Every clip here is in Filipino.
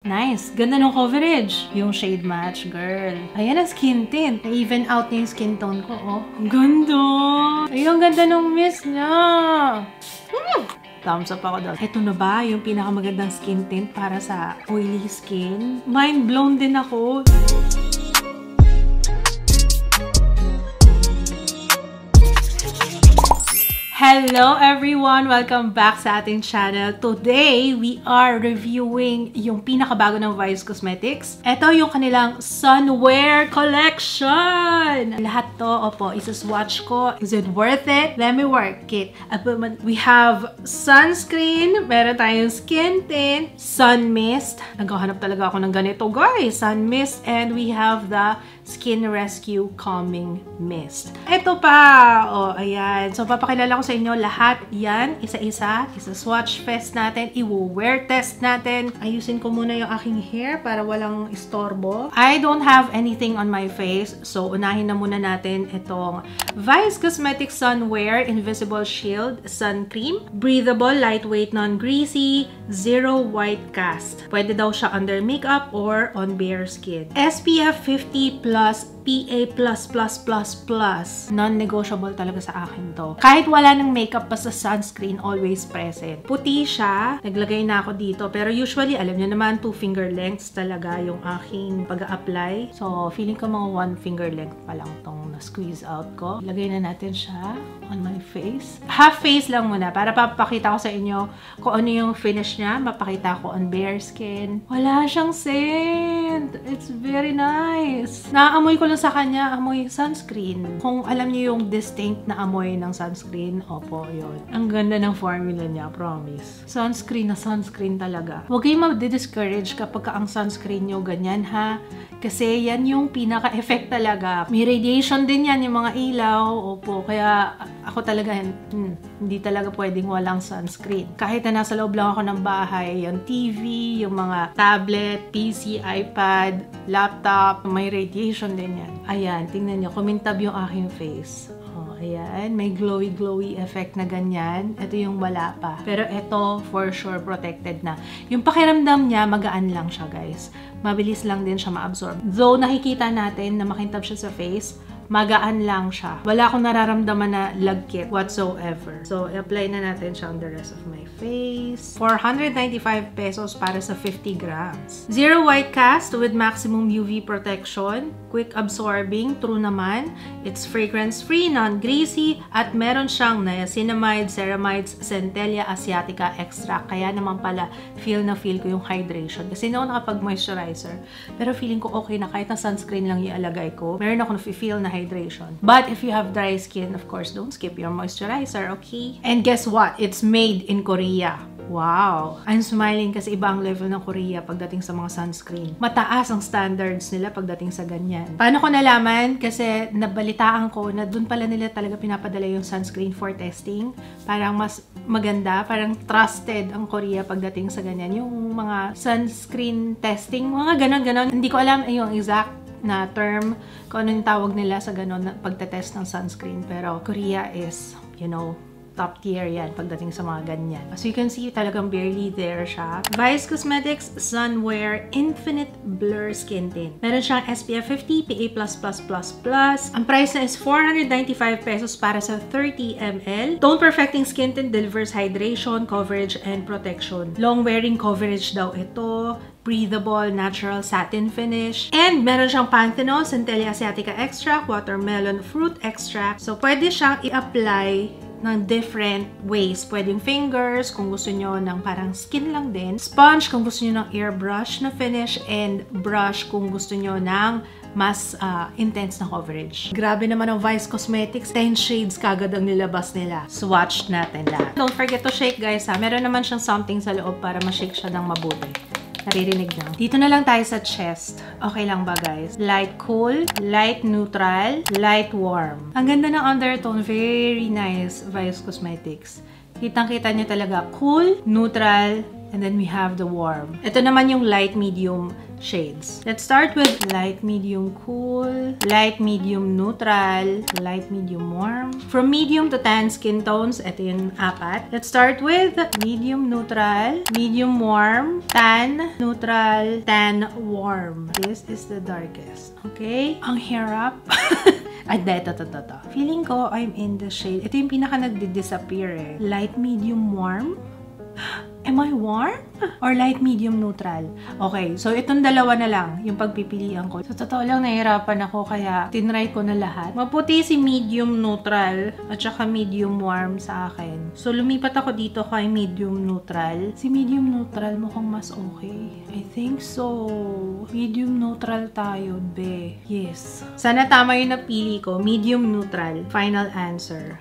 Nice. Ganda ng coverage. Yung shade match, girl. Ayan ang skin tint. Na-even out na yung skin tone ko, oh. Ganda! Ay, ang ganda ng mist niya. Thumbs up ako doon. Ito na ba yung pinakamagandang skin tint para sa oily skin? Mind blown din ako. Hello everyone! Welcome back sa ating channel. Today, we are reviewing yung pinakabago ng Vice Cosmetics. Ito yung kanilang Sunwear Collection! Lahat to, opo, isa-swatch ko. Is it worth it? Let me work it. We have sunscreen, meron tayong skin tint, sun mist. Naghahanap talaga ako ng ganito, guys. Sun mist, and we have the Skin Rescue Calming Mist. Ito pa! O, ayan. So, papakilala ko sa inyo lahat yan. Isa-isa. Isa-swatch fest natin. I-wear test natin. Ayusin ko muna yung aking hair para walang istorbo. I don't have anything on my face. So, unahin na muna natin itong Vice Cosmetics Sunwear Invisible Shield Sun Cream. Breathable, lightweight, non-greasy, zero white cast. Pwede daw siya under makeup or on bare skin. SPF 50+, PA+++++. Non-negotiable talaga sa akin to. Kahit wala ng makeup pa sa sunscreen, always present. Puti siya. Naglagay na ako dito. Pero usually, alam niyo naman, 2 finger lengths talaga yung aking pag-a-apply. So, feeling ko mga 1 finger length pa lang tong na-squeeze out ko. Lagay na natin siya on my face. Half face lang muna para papakita ko sa inyo kung ano yung finish niya. Mapakita ko on bare skin. Wala siyang scent. It's very nice. Naamoy ko lang sa kanya, amoy sunscreen. Kung alam niyo yung distinct na amoy ng sunscreen, opo, yun. Ang ganda ng formula niya, promise. Sunscreen na sunscreen talaga. Huwag kayong ma-discourage kapag ang sunscreen niyo ganyan, ha? Kasi yan yung pinaka-effect talaga. May radiation din yan, yung mga ilaw. Opo, kaya ako talaga, hindi talaga pwedeng walang sunscreen. Kahit na nasa loob lang ako ng bahay, yung TV, yung mga tablet, PC, iPad, laptop, may radiation din yan. Ayan, tingnan nyo, kumintab yung aking face. Oh, ayan, may glowy-glowy effect na ganyan. Ito yung wala pa. Pero ito, for sure, protected na. Yung pakiramdam niya, magaan lang siya, guys. Mabilis lang din siya ma-absorb. Though nakikita natin na makintab siya sa face, magaan lang siya. Wala akong nararamdaman na lagkit whatsoever. So, i-apply na natin siya on the rest of my face. 495 pesos para sa 50 grams. Zero white cast with maximum UV protection. Quick absorbing. True naman. It's fragrance-free, non-greasy, at meron siyang niacinamide, ceramides, Centella asiatica extract. Kaya naman pala, feel ko yung hydration. Kasi noon nakapag-moisturizer. Pero feeling ko okay na kahit na sunscreen lang ialagay ko. Meron ako na-feel na hydration. But if you have dry skin, of course, don't skip your moisturizer, okay? And guess what? It's made in Korea. Wow! I'm smiling kasi iba ang level ng Korea pagdating sa mga sunscreen. Mataas ang standards nila pagdating sa ganyan. Paano ko nalaman? Kasi nabalitaan ko na dun pala nila talaga pinapadala yung sunscreen for testing. Parang mas maganda, parang trusted ang Korea pagdating sa ganyan. Yung mga sunscreen testing, mga ganon-ganon. Hindi ko alam yung exact na term kung ano yung tawag nila sa ganon na pagtetest ng sunscreen. Pero Korea is, you know, top tier yan pagdating sa mga ganyan. As you can see, talagang barely there siya. Vice Cosmetics Sunwear Infinite Blur Skin Tint. Meron siyang SPF 50, PA++++. Ang price na is 495 pesos para sa 30 ml. Tone Perfecting Skin Tint delivers hydration, coverage, and protection. Long wearing coverage daw ito. Breathable, natural satin finish. And meron siyang panthenol, Centella asiatica extract, watermelon fruit extract. So, pwede siyang i-apply ng different ways. Pwedeng fingers, kung gusto nyo ng parang skin lang din. Sponge, kung gusto nyo ng airbrush na finish. And brush, kung gusto nyo ng mas intense na coverage. Grabe naman ang Vice Cosmetics. 10 shades kagad ang nilabas nila. Swatch natin lahat. Don't forget to shake, guys, ha. Meron naman siyang something sa loob para ma-shake siya ng mabuti. Naririnig na. Dito na lang tayo sa chest. Okay lang ba, guys? Light cool, light neutral, light warm. Ang ganda ng undertone. Very nice, Vice Cosmetics. Kitang-kita niyo talaga. Cool, neutral, and then we have the warm. Ito naman yung light medium shades. Let's start with light, medium, cool, light, medium, neutral, light, medium, warm. From medium to tan skin tones, ito yung 4. Let's start with medium, neutral, medium, warm, tan, neutral, tan, warm. This is the darkest. Okay? Ang hirap. Ay, ito. Feeling ko I'm in the shade. Ito yung pinaka nagdi-disappear eh. Light, medium, warm. Am I warm? Or light, medium, neutral? Okay, so itong dalawa na lang yung pagpipilian ko. Sa totoo lang, nahihirapan ako kaya tinry ko na lahat. Maputi si medium, neutral at saka medium, warm sa akin. So lumipat ako dito kay medium, neutral. Si medium, neutral mukhang mas okay. I think so. Medium, neutral tayo, be. Yes. Sana tama yung napili ko. Medium, neutral. Final answer.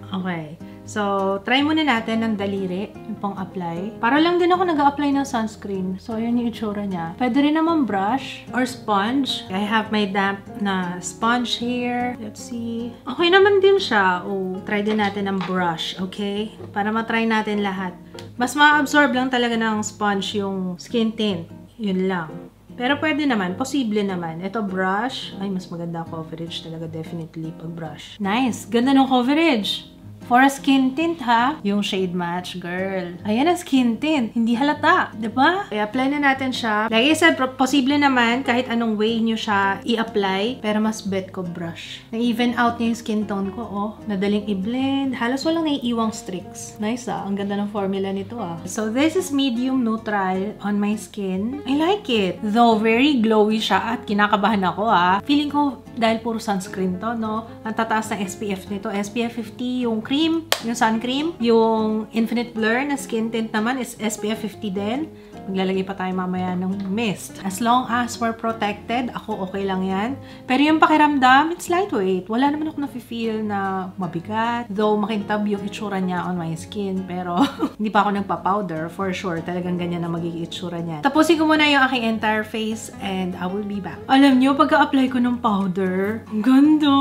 Okay. So, try muna natin ng daliri, yung pang-apply. Para lang din ako nag-a-apply ng sunscreen. So, ayan yung itsura niya. Pwede rin naman brush or sponge. I have my damp na sponge here. Let's see. Okay naman din siya. Oh, try din natin ng brush, okay? Para matry natin lahat. Mas ma-absorb lang talaga ng sponge yung skin tint. Yun lang. Pero pwede naman, posible naman. Ito brush. Ay, mas maganda ang coverage talaga definitely pag brush. Nice! Ganda ng coverage! For a skin tint, ha? Yung shade match, girl. Ayan ang skin tint. Hindi halata. Diba? I-apply na natin siya. Like I said, posible naman kahit anong way nyo siya i-apply. Pero mas bet ko brush. Na-even out niya yung skin tone ko, oh. Madaling i-blend. Halos walang naiiwang streaks. Nice, ah. Ang ganda ng formula nito, ah. So, this is medium neutral on my skin. I like it. Though, very glowy siya at kinakabahan ako, ah. Feeling ko, dahil puro sunscreen to, no? Ang tataas ng SPF nito. SPF 50, yung cream, yung sun cream. Yung Infinite Blur na skin tint naman is SPF 50 din. Maglalagay pa tayo mamaya ng mist. As long as we're protected, ako okay lang yan. Pero yung pakiramdam, it's lightweight. Wala naman ako nafe-feel na mabigat. Though makintab yung itsura niya on my skin. Pero hindi pa ako nagpa-powder. For sure, talagang ganyan na magiging itsura niya. Tapusin ko muna yung aking entire face and I will be back. Alam nyo, pagka-apply ko ng powder, ang ganda!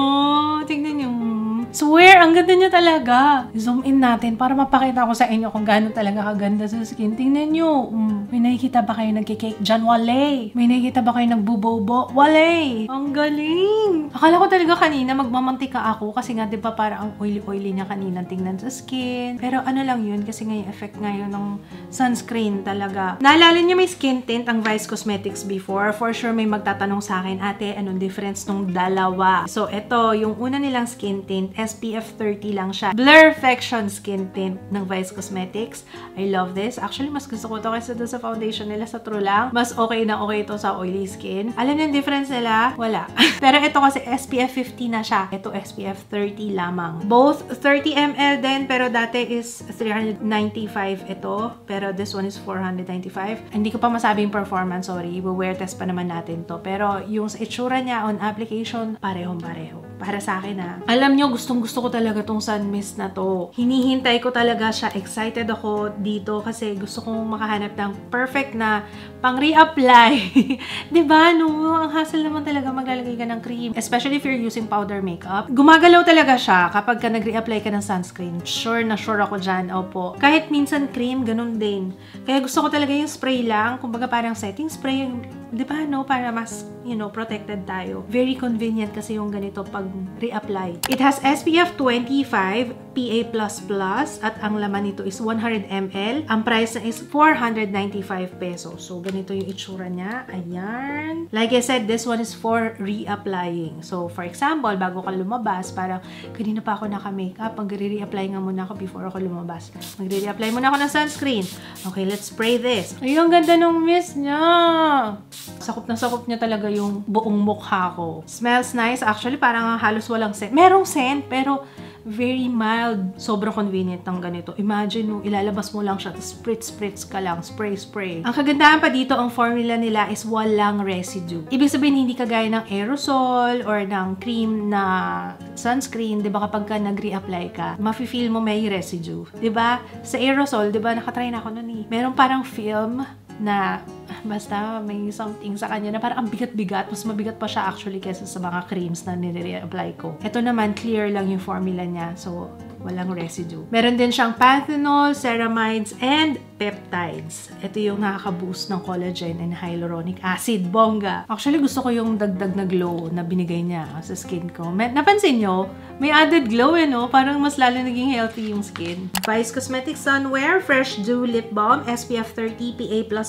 Tingnan nyo. Swear, ang ganda niya talaga. Zoom in natin para mapakita ko sa inyo kung gaano talaga kaganda sa skin. Tingnan nyo. May nakikita ba kayo nagkikake dyan? Wale! May nakikita ba kayo nagbubobo? Wale! Ang galing! Akala ko talaga kanina magmamantika ako kasi nga diba para ang oily-oily niya kanina tingnan sa skin. Pero ano lang yun kasi nga yung effect ngayon ng sunscreen talaga. Naalala niyo may skin tint ang Vice Cosmetics before. For sure may magtatanong sa akin, ate, anong difference nung dalawa? So, ito, yung una nilang skin tint, SPF 30 lang siya. Blurfection skin tint ng Vice Cosmetics. I love this. Actually, mas gusto ko ito kaysa doon sa foundation nila sa True lang. Mas okay na okay ito sa oily skin. Alam niyo yung difference nila? Wala. Pero ito kasi SPF 50 na siya. Ito SPF 30 lamang. Both 30 ml din, pero dati is 395 ito. Pero this one is 495. Hindi ko pa masabi yung performance, sorry. Wear test pa naman natin to. Pero yung itsura niya on application, parehong-pareho. Para sa akin, ha. Alam niyo, gustong-gusto ko talaga tong sun mist na to. Hinihintay ko talaga siya. Excited ako dito kasi gusto kong makahanap ng perfect na pang re-apply. Diba? No? Ang hassle naman talaga maglalagay ka ng cream. Especially if you're using powder makeup. Gumagalaw talaga siya kapag ka nag-re-apply ka ng sunscreen. Sure na sure ako dyan. Opo. Kahit minsan cream, ganun din. Kaya gusto ko talaga yung spray lang. Kumbaga parang setting spray. Diba? No? Para mas, you know, protected tayo. Very convenient kasi yung ganito pag re-apply. It has SPF 25, PA++, at ang laman nito is 100 ml. Ang price na is 495 pesos. So, ganito yung itsura niya. Ayan. Like I said, this one is for re-applying. So, for example, bago ka lumabas, parang kanina pa ako naka-makeup, magre-re-apply nga muna ako before ako lumabas. Magre-re-apply muna ako ng sunscreen. Okay, let's spray this. Ayun, ang ganda ng mist niya. Sakop na sakop niya talaga yung buong mukha ko. Smells nice. Actually, parang halos walang scent. Merong scent, pero very mild. Sobrang convenient ng ganito. Imagine mo, ilalabas mo lang siya, spritz ka lang, spray. Ang kagandahan pa dito, ang formula nila is walang residue. Ibig sabihin, hindi kagaya ng aerosol or ng cream na sunscreen, di ba kapag ka nag-re-apply ka, mafe-feel mo may residue. Di ba? Sa aerosol, di ba, nakatry na ako nun eh. Meron parang film na basta may something sa kanya na parang ang bigat-bigat. Mas mabigat pa siya actually kesa sa mga creams na nire-apply ko. Ito naman, clear lang yung formula niya. So, walang residue. Meron din siyang panthenol, ceramides, and peptides. Ito yung nakaka-boost ng collagen and hyaluronic acid. Bongga! Actually, gusto ko yung dagdag na glow na binigay niya sa skin ko. Napansin nyo? May added glow no? Parang mas lalo naging healthy yung skin. Vice Cosmetics Sunwear Fresh Dew Lip Balm SPF 30 PA++++.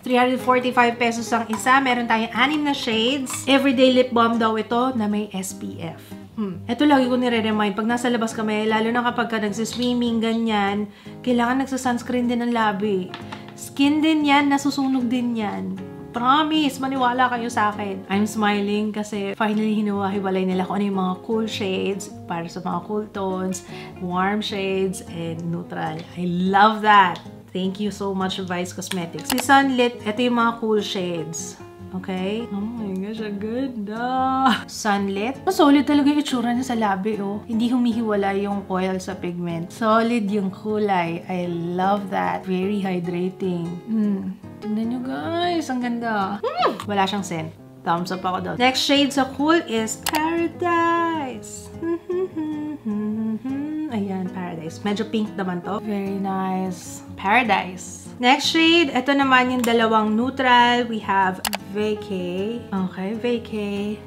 345 pesos ang isa. Meron tayong 6 na shades. Everyday lip balm daw ito na may SPF. Ito lagi ko nire-remind. Pag nasa labas kami, lalo na kapag ka nagsiswimming, ganyan, kailangan nagsa-sunscreen din ng labi. Skin din yan, nasusunog din yan. Promise, maniwala kayo sa akin. I'm smiling kasi finally hinuwa-hiwalay nila kung ano yung mga cool shades para sa mga cool tones, warm shades, and neutral. I love that! Thank you so much, Vice Cosmetics. Si Sunlit, ito yung mga cool shades. Okay? Oh my gosh, ang ganda! Sunlit. Solid talaga yung itsura niya sa labi, oh. Hindi humihiwala yung oil sa pigment. Solid yung kulay. I love that. Very hydrating. Tingnan nyo guys, ang ganda. Wala siyang scent. Thumbs up ako doon. Next shade sa cool is Paradise. Ayan, Paradise. Medyo pink naman to. Very nice. Paradise. Next shade, ito naman yung dalawang neutral. We have Vacay. Okay, Vacay.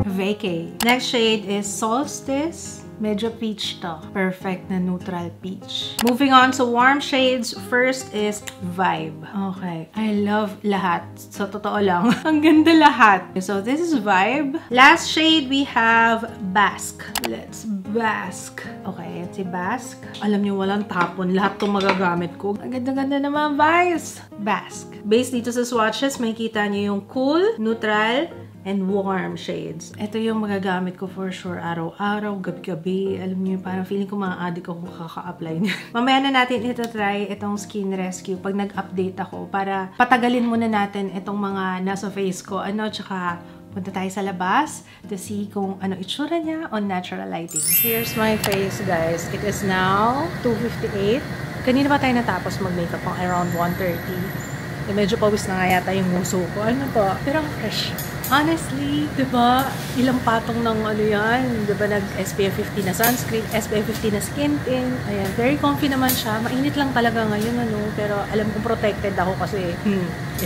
Vacay. Next shade is Solstice. Medyo peach to. Perfect na neutral peach. Moving on sa warm shades, first is Vibe. Okay. I love lahat. So, totoo lang. Ang ganda lahat. So, this is Vibe. Last shade, we have Bask. Let's bask. Okay, si Bask. Alam niyo, walang tapon. Lahat itong magagamit ko. Ang ganda-ganda naman, Vice. Bask. Based dito sa swatches, makikita niyo yung cool, neutral, and warm shades. Ito yung magagamit ko for sure araw-araw, gabi-gabi. Alam niyo, parang feeling ko ma-addict ako kaka-apply niya. Mamaya na natin ito try itong Skin Rescue pag nag-update ako para patagalin muna natin itong mga nasa face ko. Tsaka punta tayo sa labas to see kung ano itsura niya on natural lighting. Here's my face, guys. It is now 2:58. Kanina ba tayo natapos mag-makeup pang around 1:30? Medyo pawis na nga yata yung muso ko. Ano ba? Pero fresh. Honestly, diba, ilang patong ng ano yan, diba, nag-SPF 50 na sunscreen, SPF 50 na skin tint, ayan, very comfy naman siya, mainit lang talaga ngayon, pero alam kong protected ako kasi,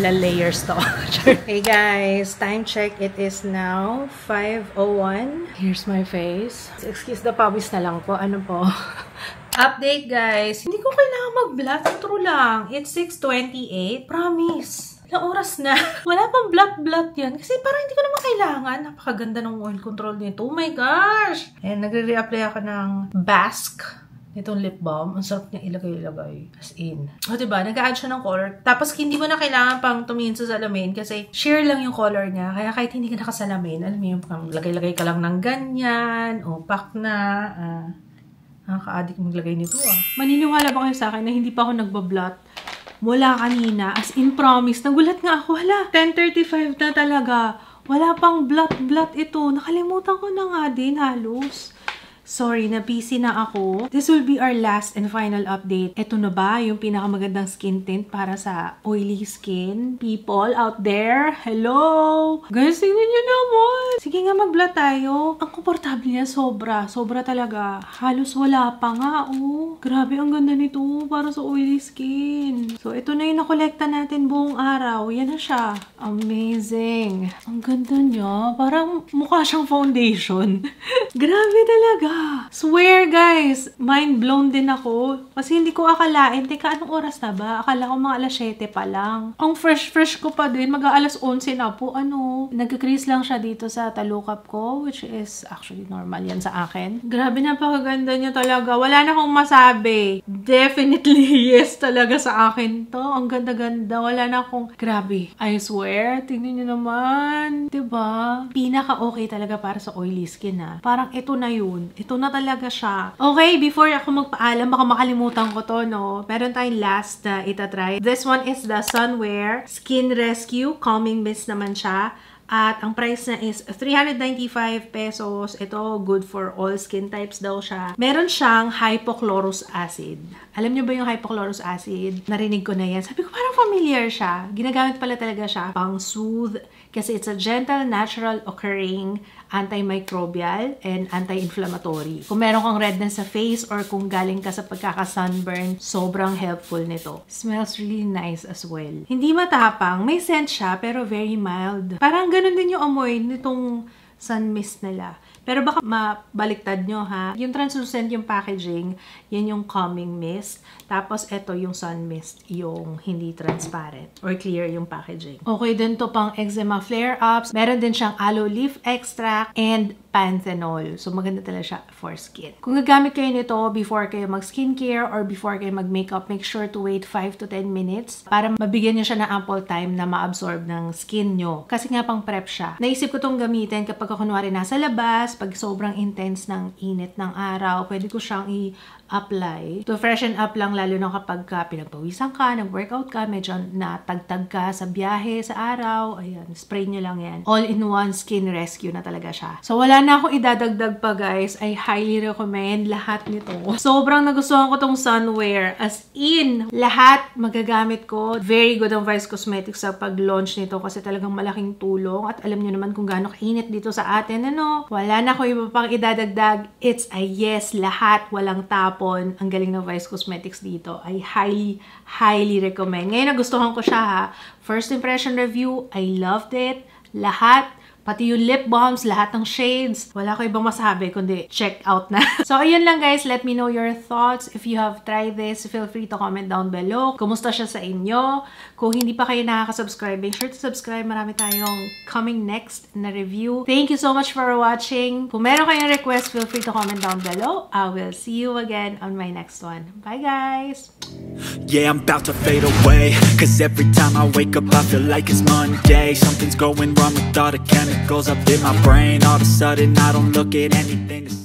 ilang layers to. Hey guys, time check, it is now 5:01. Here's my face. Excuse the pawis na lang po, Update guys, hindi ko kailangan mag-blot, true lang, it's 6:28, promise. Ilang oras na. Wala pang blot-blot yan. Kasi parang hindi ko naman kailangan. Napakaganda ng oil control nito. Oh my gosh! And nagre-reapply ako ng Bask. Itong lip balm. Ang sarap niya ilagay-ilagay. As in. Diba? Nag-a-add siya ng color. Tapos hindi mo na kailangan pang tumingin sa salamin kasi sheer lang yung color niya. Kaya kahit hindi ka nakasalamin, alam mo yung pang lagay-lagay ka lang ng ganyan. Pak na. Nakaka-addict maglagay nito Maniniwala ba kayo sa akin na hindi pa ako nagbablot? Wala kanina. As in, promise. Nagulat nga ako. 10:35 na talaga. Wala pang blot ito. Nakalimutan ko na nga din halos. Sorry, na-busy na ako. This will be our last and final update. Ito na ba yung pinakamagandang skin tint para sa oily skin? People out there, hello! Guys, tingnan nyo naman! Sige nga, mag-blot tayo. Ang komportable niya, sobra. Sobra talaga. Halos wala pa nga, Grabe, ang ganda nito para sa oily skin. So, ito na yung nakolekta natin buong araw. Yan na siya. Amazing. Ang ganda niya. Parang mukha siyang foundation. Grabe talaga. Swear guys, mind blown din ako. Kasi hindi ko akalain. Teka, anong oras na ba? Akala ko mga alas 7 pa lang. Ang fresh ko pa din. Mag-aalas 11 na po. Nag-crease lang siya dito sa talukap ko. Which is actually normal yan sa akin. Grabe, napakaganda niya talaga. Wala na akong masabi. Definitely yes talaga sa akin to. Ang ganda-ganda. Wala na akong... Grabe. I swear. Tingnan niyo naman. Diba? Pinaka-okay talaga para sa oily skin Parang ito na yun. Ito na talaga siya. Okay, before ako magpaalam, baka makalimutan ko to, Meron tayong last na itatry. This one is the Sunwear Skin Rescue. Calming Mist naman siya. At ang price na is 395 pesos. Ito, good for all skin types daw siya. Meron siyang hypochlorous acid. Alam niyo ba yung hypochlorous acid? Narinig ko na yan. Sabi ko, parang familiar siya. Ginagamit pala talaga siya pang soothe kasi it's a gentle, natural occurring antimicrobial and anti-inflammatory. Kung meron kang redness sa face or kung galing ka sa pagkaka-sunburn, sobrang helpful nito. Smells really nice as well. Hindi matapang. May scent siya pero very mild. Parang ganun din yung amoy nitong sun mist nila. Pero baka mabaliktad nyo ha. Yung translucent yung packaging, yan yung calming mist. Tapos ito yung sun mist, yung hindi transparent or clear yung packaging. Okay din to pang eczema flare-ups. Meron din siyang aloe leaf extract and panthenol. So maganda talaga siya for skin. Kung gagamit kayo nito before kayo mag-skincare or before kayo mag-makeup, make sure to wait 5 to 10 minutes para mabigyan nyo siya ng ample time na ma-absorb ng skin nyo. Kasi nga pang prep siya. Naisip ko tong gamitin kapag kunwari nasa labas, pag sobrang intense ng init ng araw, pwede ko siyang i-apply. To freshen up lang lalo na kapag pinagpawisan ka, nag-workout ka, medyo natagtag ka sa biyahe, sa araw. Ayan, spray nyo lang yan. All-in-one skin rescue na talaga siya. So wala na akong idadagdag pa guys. I highly recommend lahat nito. Sobrang nagustuhan ko tong sunwear. As in, lahat magagamit ko. Very good ang Vice Cosmetics sa pag-launch nito kasi talagang malaking tulong. At alam nyo naman kung gaano kainit dito sa atin. Ano? Wala na ako iba pang idadagdag. It's a yes. Lahat. Walang tapon. Ang galing ng Vice Cosmetics dito. I highly recommend. Ngayon nagustuhan ko siya ha. First impression review. I loved it. Lahat. Pati yung lip balms, lahat ng shades. Wala ko ibang masabi, kundi check out na. So, ayun lang guys. Let me know your thoughts. If you have tried this, feel free to comment down below. Kumusta siya sa inyo? Kung hindi pa kayo nakaka-subscribe, make sure to subscribe. Marami tayong coming next na review. Thank you so much for watching. Kung meron kayong request, feel free to comment down below. I will see you again on my next one. Bye guys! Yeah, I'm about to fade away, cause every time I wake up I feel like it's Monday. Something's going wrong with all the chemicals up in my brain. All of a sudden I don't look at anything the same.